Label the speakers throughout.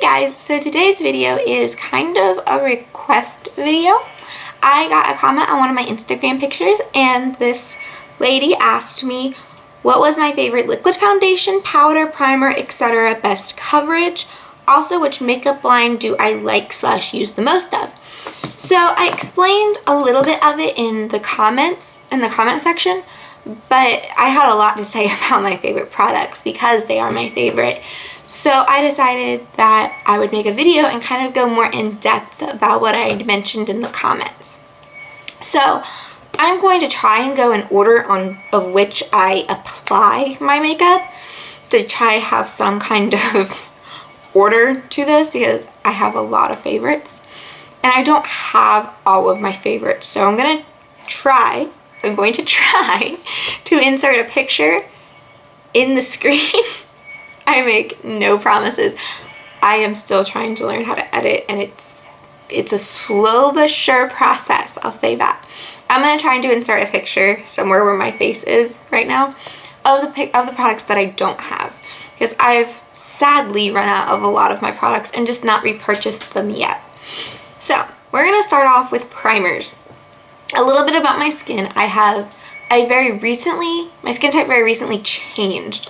Speaker 1: Guys, so today's video is kind of a request video. I got a comment on one of my Instagram pictures and this lady asked me what was my favorite liquid foundation, powder, primer, etc. best coverage. Also, which makeup line do I like/use the most of. So I explained a little bit of it in the comment section, but I had a lot to say about my favorite products because they are my favorite. So I decided that I would make a video and kind of go more in depth about what I mentioned in the comments. So I'm going to try and go in order of which I apply my makeup to try to have some kind of order to this because I have a lot of favorites and I don't have all of my favorites. So I'm going to try to insert a picture in the screen. I make no promises. I am still trying to learn how to edit and it's a slow but sure process, I'll say that. I'm going to try and insert a picture somewhere where my face is right now of the products that I don't have because I've sadly run out of a lot of my products and just not repurchased them yet. So we're going to start off with primers. A little bit about my skin. My skin type very recently changed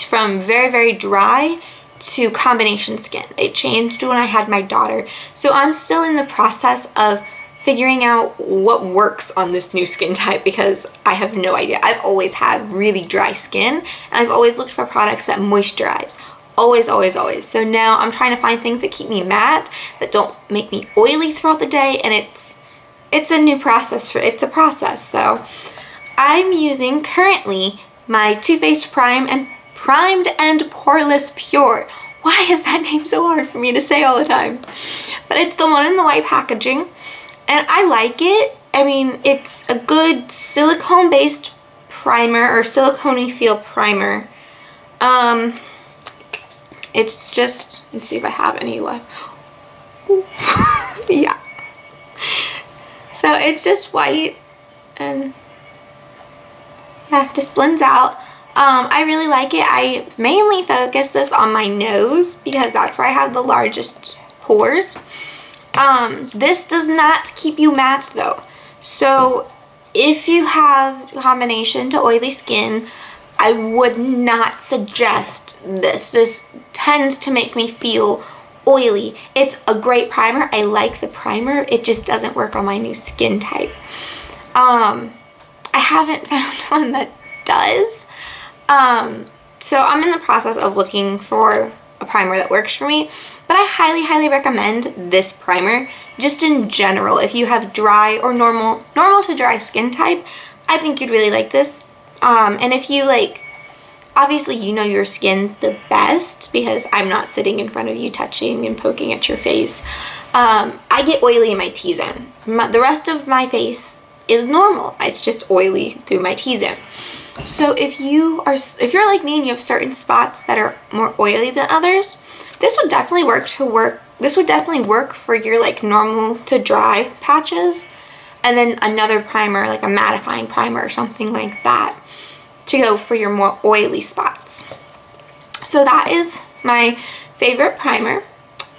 Speaker 1: from very, very dry to combination skin. It changed when I had my daughter. So I'm still in the process of figuring out what works on this new skin type because I have no idea. I've always had really dry skin and I've always looked for products that moisturize. Always, always, always. So now I'm trying to find things that keep me matte, that don't make me oily throughout the day, and it's a new process. It's a process. So I'm using currently my Too Faced Primed and Poreless Pure. Why is that name so hard for me to say all the time? But it's the one in the white packaging, and I like it. I mean, it's a good silicone-based primer or silicone-y feel primer. It's just, let's see if I have any left. Yeah. So it's just white and yeah, it just blends out. I really like it. I mainly focus this on my nose because that's where I have the largest pores. This does not keep you matte though. So if you have combination to oily skin, I would not suggest this. This tends to make me feel oily. It's a great primer. I like the primer. It just doesn't work on my new skin type. I haven't found one that does. So I'm in the process of looking for a primer that works for me. But I highly, highly recommend this primer. Just in general, if you have dry or normal to dry skin type, I think you'd really like this. And if you obviously you know your skin the best because I'm not sitting in front of you touching and poking at your face. I get oily in my T-zone. The rest of my face is normal. It's just oily through my T-zone. So if you're like me and you have certain spots that are more oily than others, this would definitely work for your normal to dry patches. And then another primer, like a mattifying primer or something like that, to go for your more oily spots. So that is my favorite primer.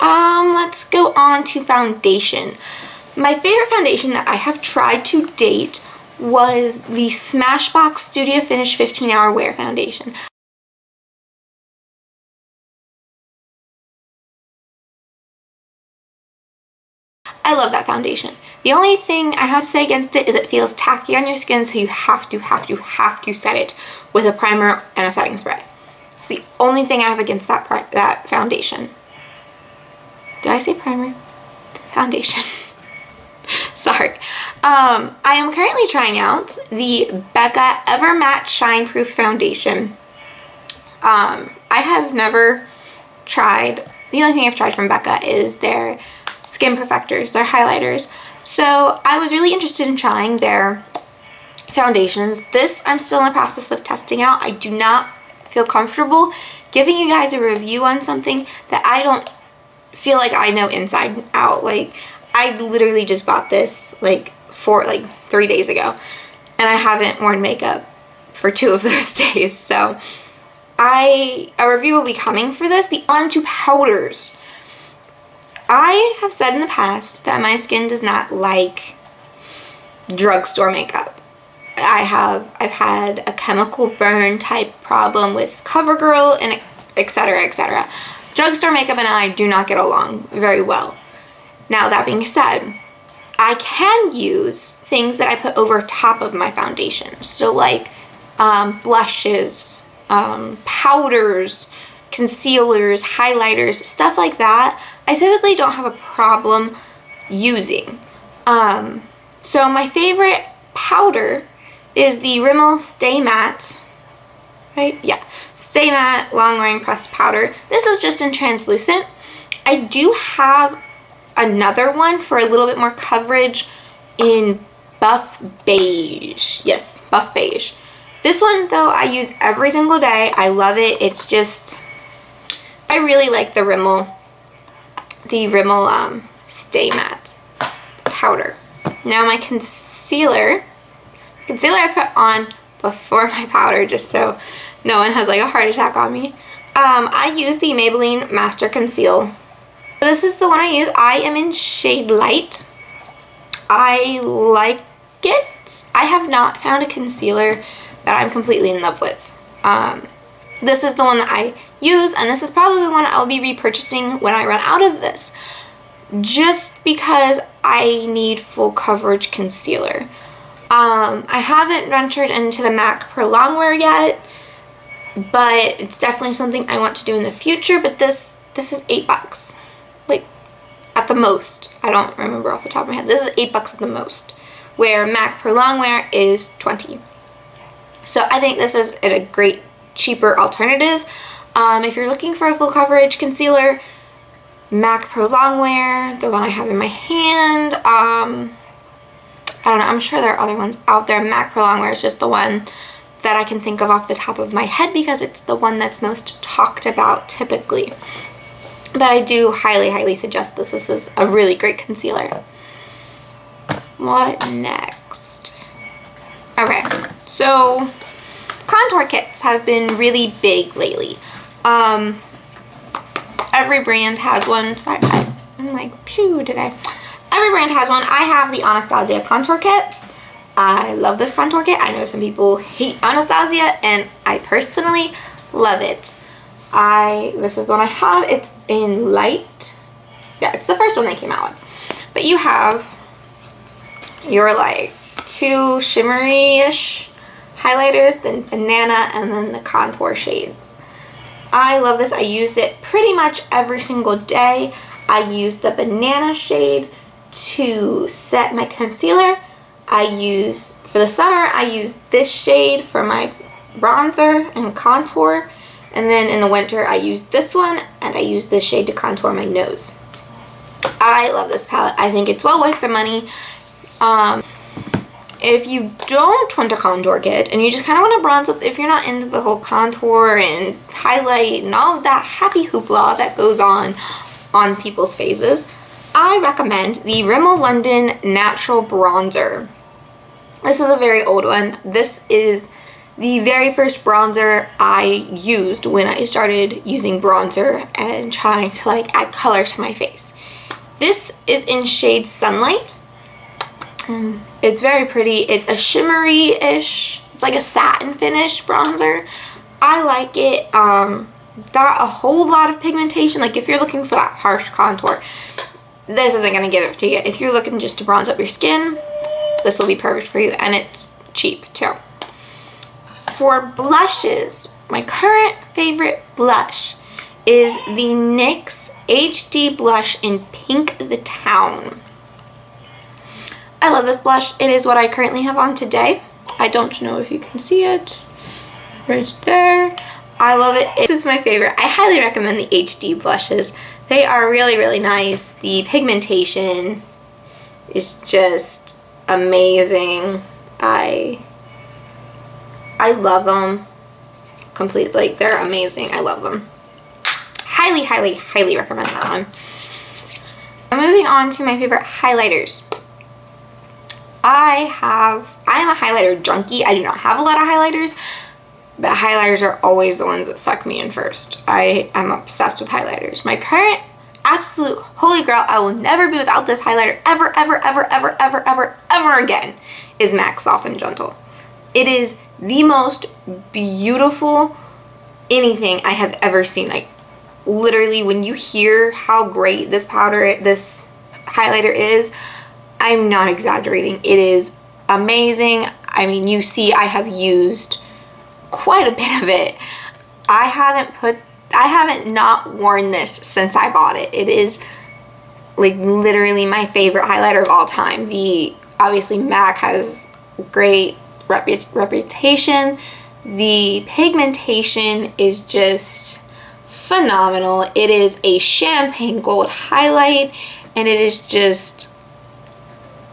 Speaker 1: Let's go on to foundation. My favorite foundation that I have tried to date was the Smashbox Studio Finish 15 Hour Wear Foundation. I love that foundation. The only thing I have to say against it is it feels tacky on your skin, so you have to set it with a primer and a setting spray. It's the only thing I have against that foundation. Did I say primer? Foundation. Sorry. I am currently trying out the Becca Ever Matte Shine Proof Foundation. I have never tried, the only thing I've tried from Becca is their Skin Perfectors, their highlighters. So I was really interested in trying their foundations. This I'm still in the process of testing out. I do not feel comfortable giving you guys a review on something that I don't feel like I know inside out. I literally just bought this 3 days ago and I haven't worn makeup for 2 of those days. So a review will be coming for this. On to powders. I have said in the past that my skin does not like drugstore makeup. I've had a chemical burn type problem with CoverGirl and etc, etc. Drugstore makeup and I do not get along very well. Now, that being said, I can use things that I put over top of my foundation. So like blushes, powders, concealers, highlighters, stuff like that. I typically don't have a problem using. So my favorite powder is the Rimmel Stay Matte, right? Yeah, Stay Matte Long Wearing Pressed Powder. This is just in translucent. I do have another one for a little bit more coverage in Buff Beige. Yes, Buff Beige. This one, though, I use every single day. I love it. It's just, I really like the Rimmel Stay Matte powder. Now my concealer I put on before my powder just so no one has like a heart attack on me. I use the Maybelline Master Conceal. This is the one I use. I am in shade Light. I like it. I have not found a concealer that I'm completely in love with. This is the one that I use, and this is probably the one I'll be repurchasing when I run out of this, just because I need full coverage concealer. I haven't ventured into the MAC Pro Longwear yet, but it's definitely something I want to do in the future. But this is $8, like at the most. I don't remember off the top of my head. This is $8 at the most, where MAC Pro Longwear is $20. So I think this is a great cheaper alternative. If you're looking for a full coverage concealer, MAC Pro Longwear, the one I have in my hand. I don't know, I'm sure there are other ones out there. MAC Pro Longwear is just the one that I can think of off the top of my head because it's the one that's most talked about typically. But I do highly, highly suggest this. This is a really great concealer. What next? Okay, so contour kits have been really big lately. Every brand has one. Sorry, I'm like, phew, today. Every brand has one. I have the Anastasia contour kit. I love this contour kit. I know some people hate Anastasia, and I personally love it. This is the one I have. It's in Light. Yeah, it's the first one they came out with. But you have your like two shimmery-ish highlighters, then Banana, and then the contour shades. I love this. I use it pretty much every single day. I use the Banana shade to set my concealer. For the summer, I use this shade for my bronzer and contour. And then in the winter, I use this one, and I use this shade to contour my nose. I love this palette. I think it's well worth the money. If you don't want a contour kit and you just kind of want to bronze up, if you're not into the whole contour and highlight and all of that happy hoopla that goes on people's faces, I recommend the Rimmel London Natural Bronzer. This is a very old one. This is the very first bronzer I used when I started using bronzer and trying to like add color to my face. This is in shade Sunlight. It's very pretty. It's a shimmery-ish, it's like a satin finish bronzer. I like it. Not a whole lot of pigmentation. Like if you're looking for that harsh contour, this isn't going to give it to you. If you're looking just to bronze up your skin, this will be perfect for you, and it's cheap too. For blushes, my current favorite blush is the NYX HD Blush in Pink the Town. I love this blush. It is what I currently have on today. I don't know if you can see it. Right there. I love it. This is my favorite. I highly recommend the HD blushes. They are really, really nice. The pigmentation is just amazing. I love them completely. Like, they're amazing. I love them. Highly, highly, highly recommend that one. I'm moving on to my favorite highlighters. I am a highlighter junkie. I do not have a lot of highlighters, but highlighters are always the ones that suck me in first. I am obsessed with highlighters. My current absolute holy grail, I will never be without this highlighter ever, ever, ever, ever, ever, ever, ever again, is MAC Soft and Gentle. It is the most beautiful anything I have ever seen. Like, literally, when you hear how great this highlighter is, I'm not exaggerating. It is amazing. I mean, you see, I have used quite a bit of it. I haven't not worn this since I bought it. It is like literally my favorite highlighter of all time. Obviously MAC has great reputation. The pigmentation is just phenomenal. It is a champagne gold highlight, and it is just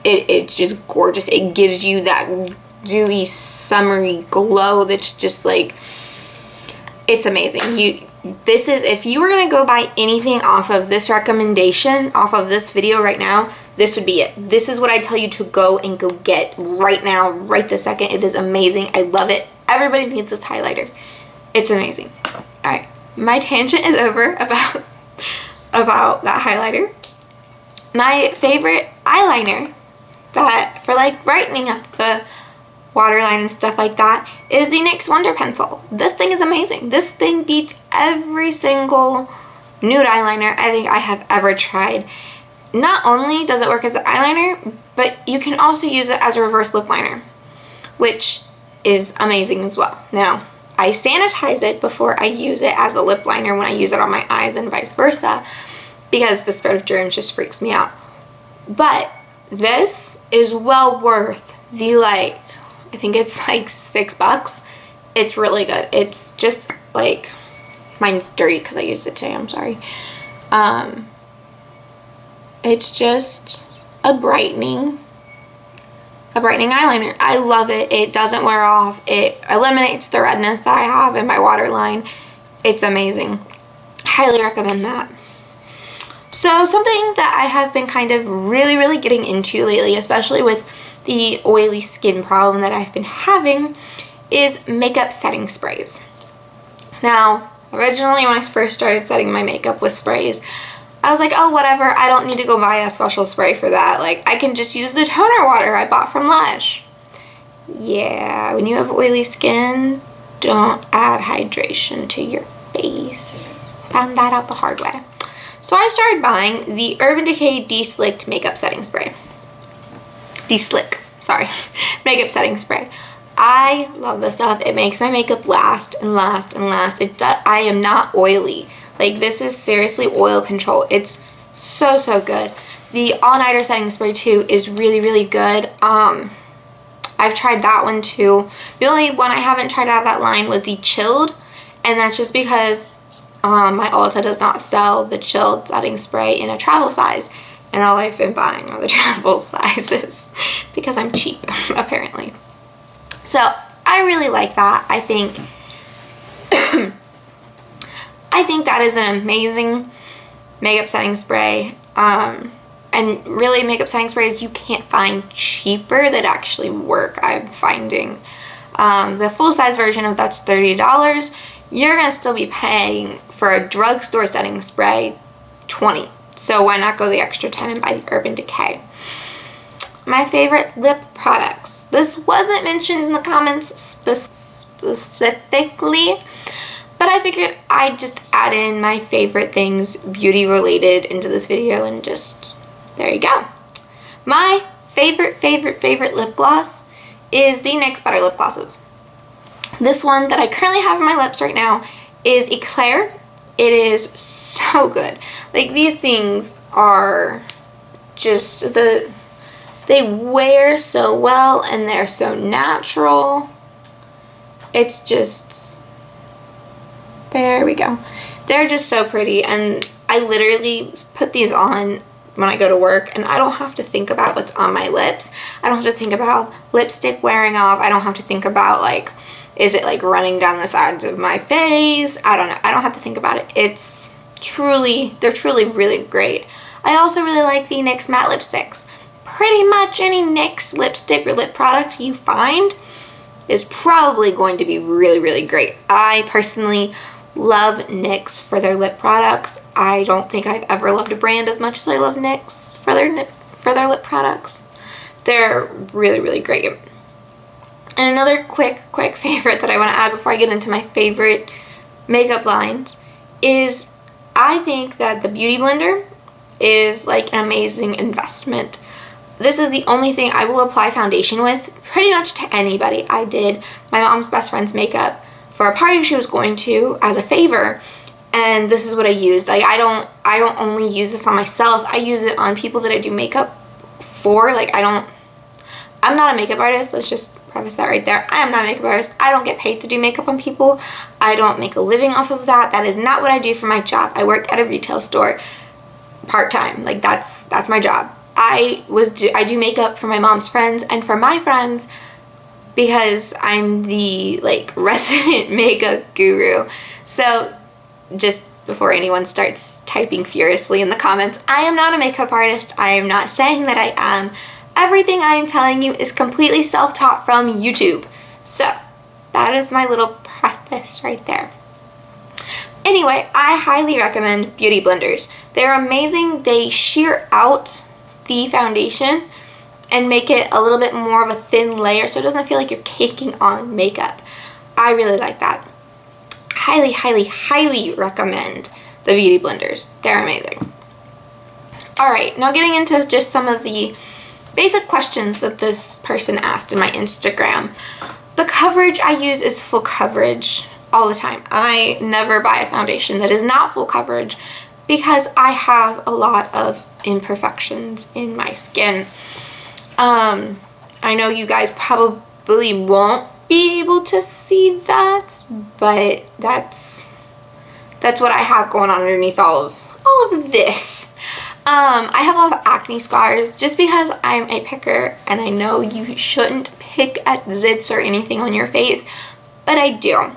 Speaker 1: it's just gorgeous. It gives you that dewy, summery glow that's just like, it's amazing. If you were gonna go buy anything off of this recommendation, off of this video right now, this would be it. This is what I tell you to go get right now, right this second. It is amazing. I love it. Everybody needs this highlighter. It's amazing. All right, my tangent is over about that highlighter. My favorite eyeliner that for like brightening up the waterline and stuff like that is the NYX Wonder Pencil. This thing is amazing. This thing beats every single nude eyeliner I think I have ever tried. Not only does it work as an eyeliner, but you can also use it as a reverse lip liner, which is amazing as well. Now, I sanitize it before I use it as a lip liner when I use it on my eyes and vice versa, because the spread of germs just freaks me out. But this is well worth the, like, I think it's like $6. It's really good. It's just like, mine's dirty because I used it today, I'm sorry. It's just a brightening eyeliner. I love it. It doesn't wear off. It eliminates the redness that I have in my waterline. It's amazing. Highly recommend that. So something that I have been kind of really getting into lately, especially with the oily skin problem that I've been having, is makeup setting sprays. Now, originally when I first started setting my makeup with sprays, I was like, oh, whatever, I don't need to go buy a special spray for that. Like, I can just use the toner water I bought from Lush. Yeah, when you have oily skin, don't add hydration to your face. Found that out the hard way. So I started buying the Urban Decay De-Slicked Makeup Setting Spray. De-Slick, sorry, makeup setting spray. I love this stuff. It makes my makeup last and last and last. I am not oily. Like, this is seriously oil control. It's so good. The all-nighter setting spray too is really good. I've tried that one too. The only one I haven't tried out of that line was the chilled, and that's just because my Ulta does not sell the chilled setting spray in a travel size, and all I've been buying are the travel sizes because I'm cheap, apparently. So I really like that. I think that is an amazing makeup setting spray. And really, makeup setting sprays you can't find cheaper that actually work, I'm finding. The full-size version of that's $30. You're going to still be paying for a drugstore setting spray $20. So why not go the extra 10 and buy the Urban Decay? My favorite lip products. This wasn't mentioned in the comments specifically, but I figured I'd just add in my favorite things beauty related into this video, and just, there you go. My favorite lip gloss is the NYX Better Lip Glosses. This one that I currently have on my lips right now is Eclair. It is so good. Like, these things are just, they wear so well and they're so natural. It's just, there we go. They're just so pretty, and I literally put these on when I go to work, and I don't have to think about what's on my lips. I don't have to think about lipstick wearing off. I don't have to think about, like, is it like running down the sides of my face? I don't know. I don't have to think about it. It's truly, they're truly really great. I also really like the NYX matte lipsticks. Pretty much any NYX lipstick or lip product you find is probably going to be really great. I personally Love NYX for their lip products. I don't think I've ever loved a brand as much as I love NYX for their lip products. They're really, really great. And another quick favorite that I want to add before I get into my favorite makeup lines is I think that the Beauty Blender is like an amazing investment. This is the only thing I will apply foundation with pretty much to anybody. I did my mom's best friend's makeup for a party she was going to as a favor, and this is what I used. Like I don't only use this on myself. I use it on people that I do makeup for. Like I'm not a makeup artist. Let's just preface that right there. I am not a makeup artist. I don't get paid to do makeup on people. I don't make a living off of that. That is not what I do for my job. I work at a retail store part-time. Like that's my job. I do makeup for my mom's friends and for my friends because I'm the like resident makeup guru. So just before anyone starts typing furiously in the comments, I am not a makeup artist. I am not saying that I am. Everything I am telling you is completely self-taught from YouTube. So that is my little preface right there. Anyway, I highly recommend Beauty Blenders. They're amazing. They shear out the foundation and make it a little bit more of a thin layer so it doesn't feel like you're caking on makeup. I really like that. Highly, highly, highly recommend the Beauty Blenders. They're amazing. Alright, now getting into just some of the basic questions that this person asked in my Instagram. The coverage I use is full coverage all the time. I never buy a foundation that is not full coverage because I have a lot of imperfections in my skin. I know you guys probably won't be able to see that, but that's what I have going on underneath all of this. I have a lot of acne scars just because I'm a picker, and I know you shouldn't pick at zits or anything on your face, but I do.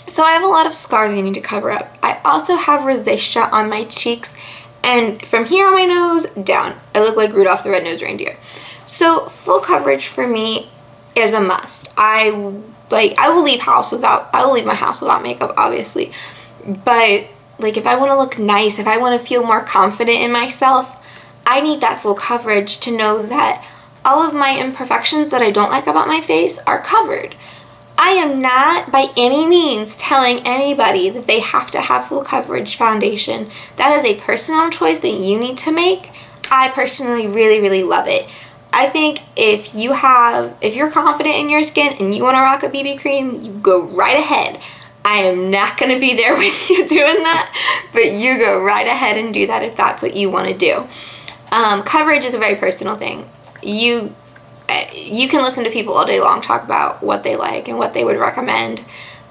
Speaker 1: So I have a lot of scars I need to cover up. I also have rosacea on my cheeks, and from here on my nose down, I look like Rudolph the Red-Nosed Reindeer. So full coverage for me is a must. I will leave my house without makeup, obviously, but like if I want to look nice, if I want to feel more confident in myself, I need that full coverage to know that all of my imperfections that I don't like about my face are covered. I am not by any means telling anybody that they have to have full coverage foundation. That is a personal choice that you need to make. I personally really, really love it. I think if you're confident in your skin and you want to rock a BB cream, you go right ahead. I am not going to be there with you doing that, but you go right ahead and do that if that's what you want to do. Coverage is a very personal thing. You can listen to people all day long talk about what they like and what they would recommend,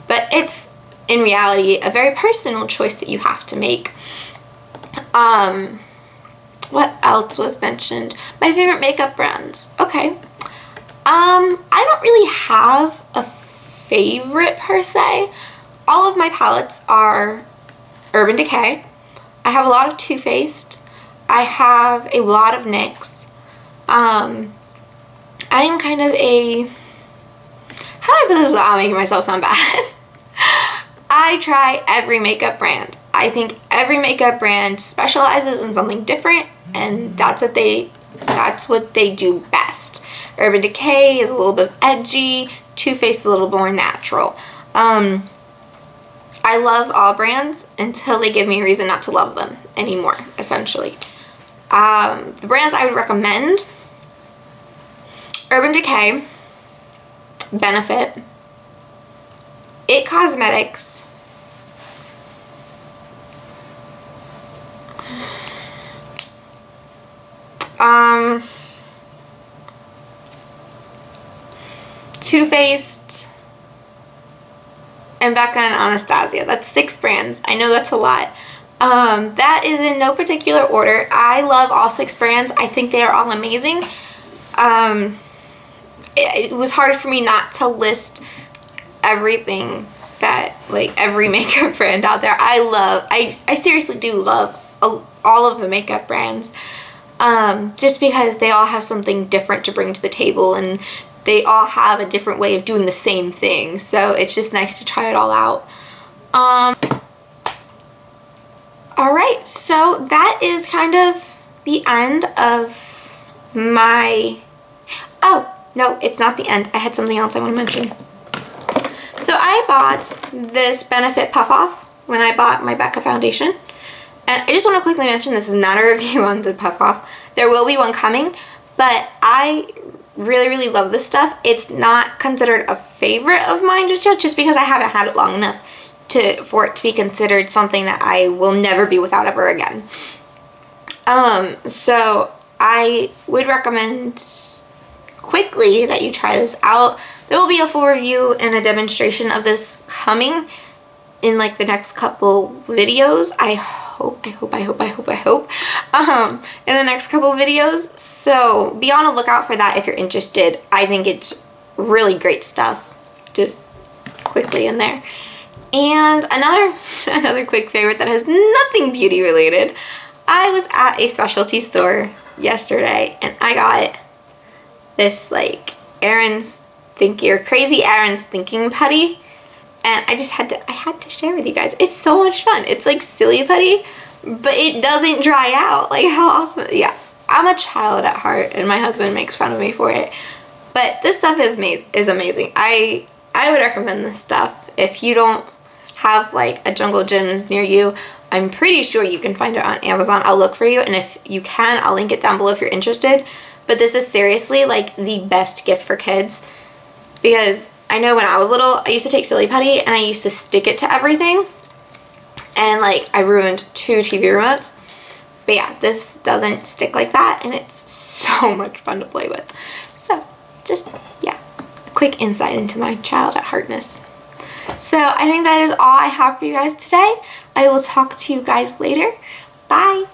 Speaker 1: but it's in reality a very personal choice that you have to make. What else was mentioned? My favorite makeup brands. Okay. I don't really have a favorite per se. All of my palettes are Urban Decay. I have a lot of Too Faced. I have a lot of NYX. I am kind of a... How do I put this without making myself sound bad? I try every makeup brand. I think every makeup brand specializes in something different, and that's what they do best. Urban Decay is a little bit edgy. Too Faced is a little more natural. I love all brands until they give me a reason not to love them anymore, essentially. The brands I would recommend: Urban Decay, Benefit, It Cosmetics, Too Faced, and Becca and Anastasia. That's 6 brands. I know that's a lot. That is in no particular order. I love all 6 brands. I think they are all amazing. It was hard for me not to list everything that, like, every makeup brand out there. I seriously do love all of the makeup brands. Just because they all have something different to bring to the table, and they all have a different way of doing the same thing. So it's just nice to try it all out. right, so that is kind of the end of my, oh, no, it's not the end. I had something else I want to mention. So I bought this Benefit Puff Off when I bought my Becca foundation. And I just want to quickly mention, this is not a review on the Puff Off. There will be one coming, but I really, really love this stuff. It's not considered a favorite of mine just yet, just because I haven't had it long enough for it to be considered something that I will never be without ever again. So I would recommend quickly that you try this out. There will be a full review and a demonstration of this coming in like the next couple videos. I hope. In the next couple videos. So be on the lookout for that if you're interested. I think it's really great stuff. Just quickly in there. And another quick favorite that has nothing beauty related. I was at a specialty store yesterday and I got this like Crazy Aaron's Thinking Putty. And I had to share with you guys. It's so much fun. It's like silly putty, but it doesn't dry out. Like, how awesome. Yeah, I'm a child at heart and my husband makes fun of me for it. But this stuff is amazing. I would recommend this stuff. If you don't have like a Jungle Gyms near you, I'm pretty sure you can find it on Amazon. I'll look for you, and if you can, I'll link it down below if you're interested. But this is seriously like the best gift for kids, because I know when I was little, I used to take silly putty and I used to stick it to everything, and like I ruined 2 TV remotes. But yeah, this doesn't stick like that, and it's so much fun to play with. So just, yeah, a quick insight into my child at heartness. So I think that is all I have for you guys today. I will talk to you guys later. Bye.